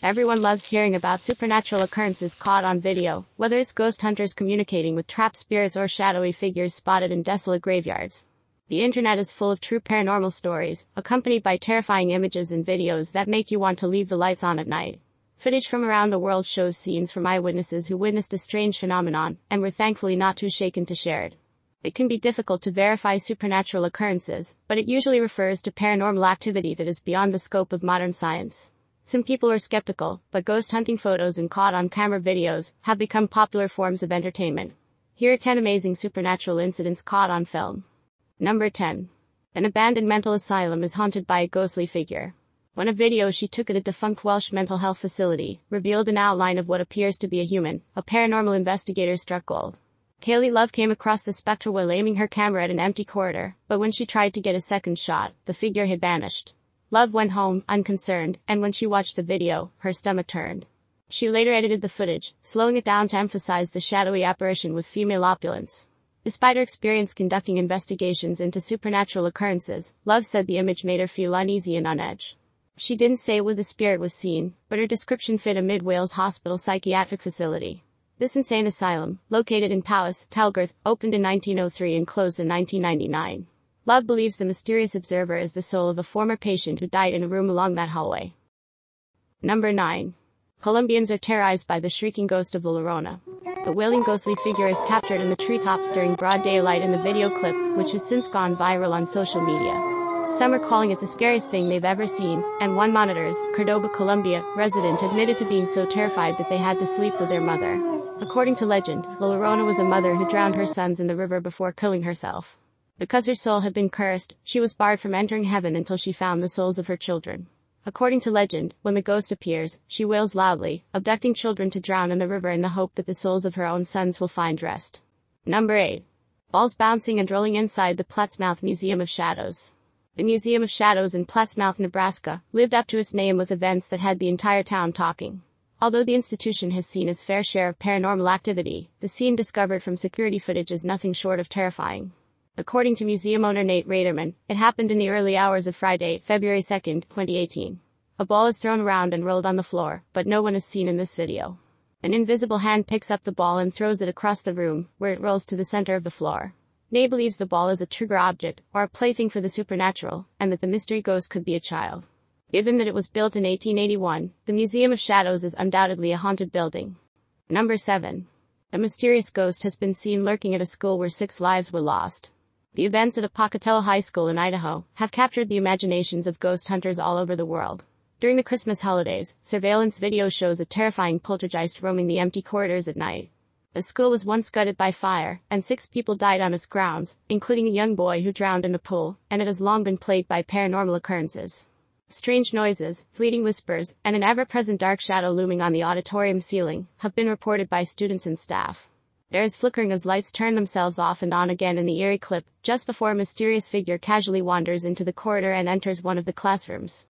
Everyone loves hearing about supernatural occurrences caught on video, whether it's ghost hunters communicating with trapped spirits or shadowy figures spotted in desolate graveyards. The internet is full of true paranormal stories, accompanied by terrifying images and videos that make you want to leave the lights on at night. Footage from around the world shows scenes from eyewitnesses who witnessed a strange phenomenon, and were thankfully not too shaken to share it. It can be difficult to verify supernatural occurrences, but it usually refers to paranormal activity that is beyond the scope of modern science. Some people are skeptical, but ghost hunting photos and caught-on-camera videos have become popular forms of entertainment. Here are 10 amazing supernatural incidents caught on film. Number 10. An abandoned mental asylum is haunted by a ghostly figure. When a video she took at a defunct Welsh mental health facility revealed an outline of what appears to be a human, a paranormal investigator struck gold. Kaylee Love came across the spectre while aiming her camera at an empty corridor, but when she tried to get a second shot, the figure had vanished. Love went home, unconcerned, and when she watched the video, her stomach turned. She later edited the footage, slowing it down to emphasize the shadowy apparition with female opulence. Despite her experience conducting investigations into supernatural occurrences, Love said the image made her feel uneasy and on edge. She didn't say where the spirit was seen, but her description fit a Mid-Wales hospital psychiatric facility. This insane asylum, located in Powys, Telgirth, opened in 1903 and closed in 1999. Love believes the mysterious observer is the soul of a former patient who died in a room along that hallway. Number 9. Colombians are terrorized by the shrieking ghost of La Llorona. The wailing ghostly figure is captured in the treetops during broad daylight in the video clip, which has since gone viral on social media. Some are calling it the scariest thing they've ever seen, and one Monitors, Cordoba, Colombia, resident admitted to being so terrified that they had to sleep with their mother. According to legend, La Llorona was a mother who drowned her sons in the river before killing herself. Because her soul had been cursed, she was barred from entering heaven until she found the souls of her children. According to legend, when the ghost appears, she wails loudly, abducting children to drown in the river in the hope that the souls of her own sons will find rest. Number 8. Balls bouncing and rolling inside the Plattsmouth Museum of Shadows. The Museum of Shadows in Plattsmouth, Nebraska, lived up to its name with events that had the entire town talking. Although the institution has seen its fair share of paranormal activity, the scene discovered from security footage is nothing short of terrifying. According to museum owner Nate Raderman, it happened in the early hours of Friday, February 2, 2018. A ball is thrown around and rolled on the floor, but no one is seen in this video. An invisible hand picks up the ball and throws it across the room, where it rolls to the center of the floor. Nate believes the ball is a trigger object, or a plaything for the supernatural, and that the mystery ghost could be a child. Given that it was built in 1881, the Museum of Shadows is undoubtedly a haunted building. Number 7. A mysterious ghost has been seen lurking at a school where 6 lives were lost. The events at Pocatello High School in Idaho have captured the imaginations of ghost hunters all over the world. During the Christmas holidays, surveillance video shows a terrifying poltergeist roaming the empty corridors at night. The school was once gutted by fire, and 6 people died on its grounds, including a young boy who drowned in a pool, and it has long been plagued by paranormal occurrences. Strange noises, fleeting whispers, and an ever-present dark shadow looming on the auditorium ceiling have been reported by students and staff. There is flickering as lights turn themselves off and on again in the eerie clip, just before a mysterious figure casually wanders into the corridor and enters one of the classrooms.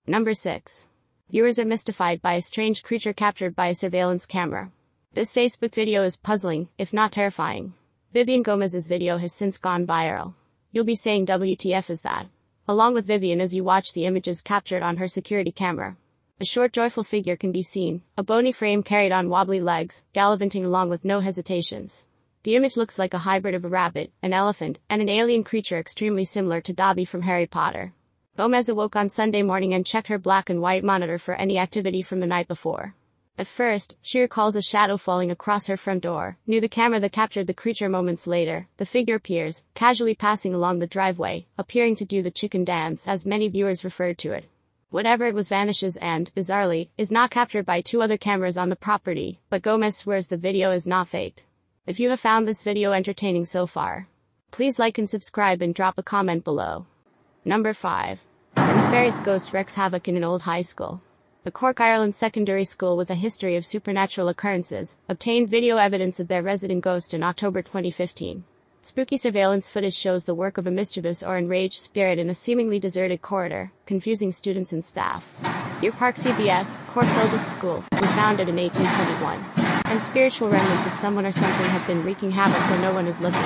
Number 6. Viewers are mystified by a strange creature captured by a surveillance camera. This Facebook video is puzzling, if not terrifying. Vivian Gomez's video has since gone viral. You'll be saying WTF is that? Along with Vivian as you watch the images captured on her security camera. A short joyful figure can be seen, a bony frame carried on wobbly legs, gallivanting along with no hesitations. The image looks like a hybrid of a rabbit, an elephant, and an alien creature extremely similar to Dobby from Harry Potter. Gomez awoke on Sunday morning and checked her black and white monitor for any activity from the night before. At first, she recalls a shadow falling across her front door. Near the camera that captured the creature moments later, the figure appears, casually passing along the driveway, appearing to do the chicken dance as many viewers referred to it. Whatever it was vanishes and, bizarrely, is not captured by 2 other cameras on the property, but Gomez swears the video is not faked. If you have found this video entertaining so far, please like and subscribe and drop a comment below. Number 5. And the Ferris Ghost wreaks havoc in an old high school. The Cork, Ireland secondary school with a history of supernatural occurrences obtained video evidence of their resident ghost in October 2015. Spooky surveillance footage shows the work of a mischievous or enraged spirit in a seemingly deserted corridor, confusing students and staff. Deer Park CBS, Cork's oldest school, was founded in 1821, and spiritual remnants of someone or something have been wreaking havoc where no one is looking.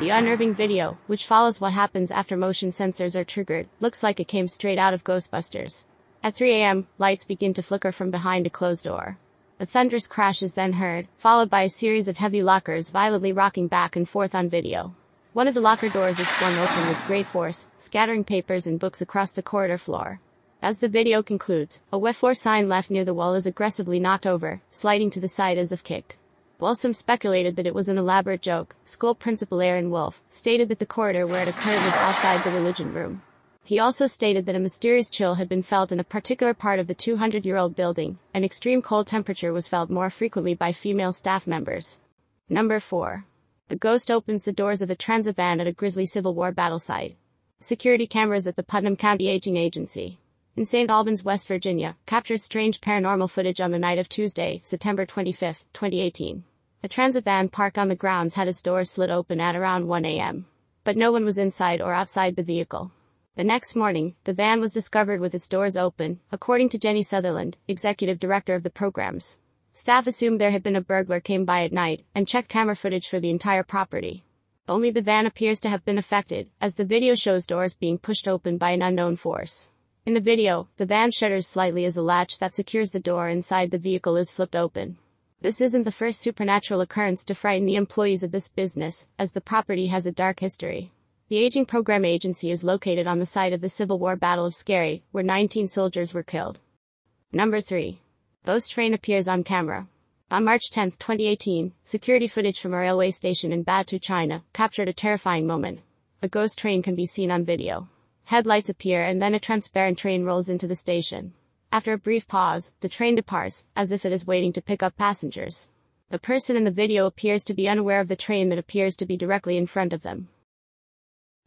The unnerving video, which follows what happens after motion sensors are triggered, looks like it came straight out of Ghostbusters. At 3 a.m., lights begin to flicker from behind a closed door. A thunderous crash is then heard, followed by a series of heavy lockers violently rocking back and forth on video. One of the locker doors is flung open with great force, scattering papers and books across the corridor floor. As the video concludes, a wet floor sign left near the wall is aggressively knocked over, sliding to the side as if kicked. While some speculated that it was an elaborate joke, school principal Aaron Wolf stated that the corridor where it occurred was outside the religion room. He also stated that a mysterious chill had been felt in a particular part of the 200-year-old building, and extreme cold temperature was felt more frequently by female staff members. Number 4. A ghost opens the doors of a transit van at a grisly Civil War battle site. Security cameras at the Putnam County Aging Agency in St. Albans, West Virginia, captured strange paranormal footage on the night of Tuesday, September 25, 2018. A transit van parked on the grounds had its doors slit open at around 1 a.m. But no one was inside or outside the vehicle. The next morning, the van was discovered with its doors open, according to Jenny Sutherland, executive director of the programs. Staff assumed there had been a burglar came by at night, and checked camera footage for the entire property. Only the van appears to have been affected, as the video shows doors being pushed open by an unknown force. In the video, the van shudders slightly as a latch that secures the door inside the vehicle is flipped open. This isn't the first supernatural occurrence to frighten the employees of this business, as the property has a dark history. The Aging Program Agency is located on the site of the Civil War Battle of Scary, where 19 soldiers were killed. Number 3. Ghost train appears on camera. On March 10, 2018, security footage from a railway station in Batu, China, captured a terrifying moment. A ghost train can be seen on video. Headlights appear and then a transparent train rolls into the station. After a brief pause, the train departs, as if it is waiting to pick up passengers. The person in the video appears to be unaware of the train that appears to be directly in front of them.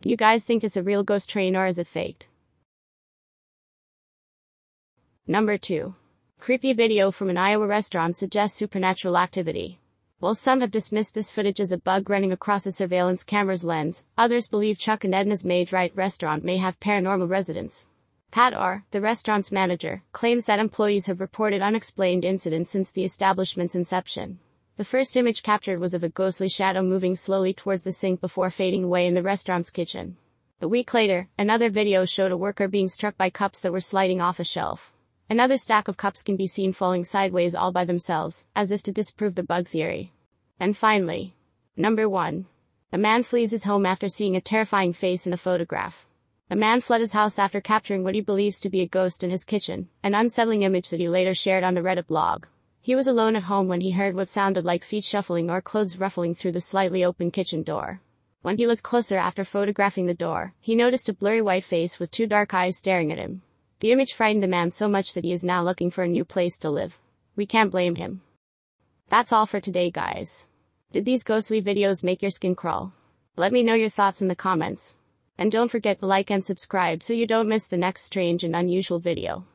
Do you guys think it's a real ghost train or is it faked? Number 2. Creepy video from an Iowa restaurant suggests supernatural activity. While some have dismissed this footage as a bug running across a surveillance camera's lens, others believe Chuck and Edna's Made Right restaurant may have paranormal residents. Pat Orr, the restaurant's manager, claims that employees have reported unexplained incidents since the establishment's inception. The first image captured was of a ghostly shadow moving slowly towards the sink before fading away in the restaurant's kitchen. A week later, another video showed a worker being struck by cups that were sliding off a shelf. Another stack of cups can be seen falling sideways all by themselves, as if to disprove the bug theory. And finally, number 1. A man flees his home after seeing a terrifying face in a photograph. A man fled his house after capturing what he believes to be a ghost in his kitchen, an unsettling image that he later shared on a Reddit blog. He was alone at home when he heard what sounded like feet shuffling or clothes ruffling through the slightly open kitchen door. When he looked closer after photographing the door, he noticed a blurry white face with 2 dark eyes staring at him. The image frightened the man so much that he is now looking for a new place to live. We can't blame him. That's all for today, guys. Did these ghostly videos make your skin crawl? Let me know your thoughts in the comments. And don't forget to like and subscribe so you don't miss the next strange and unusual video.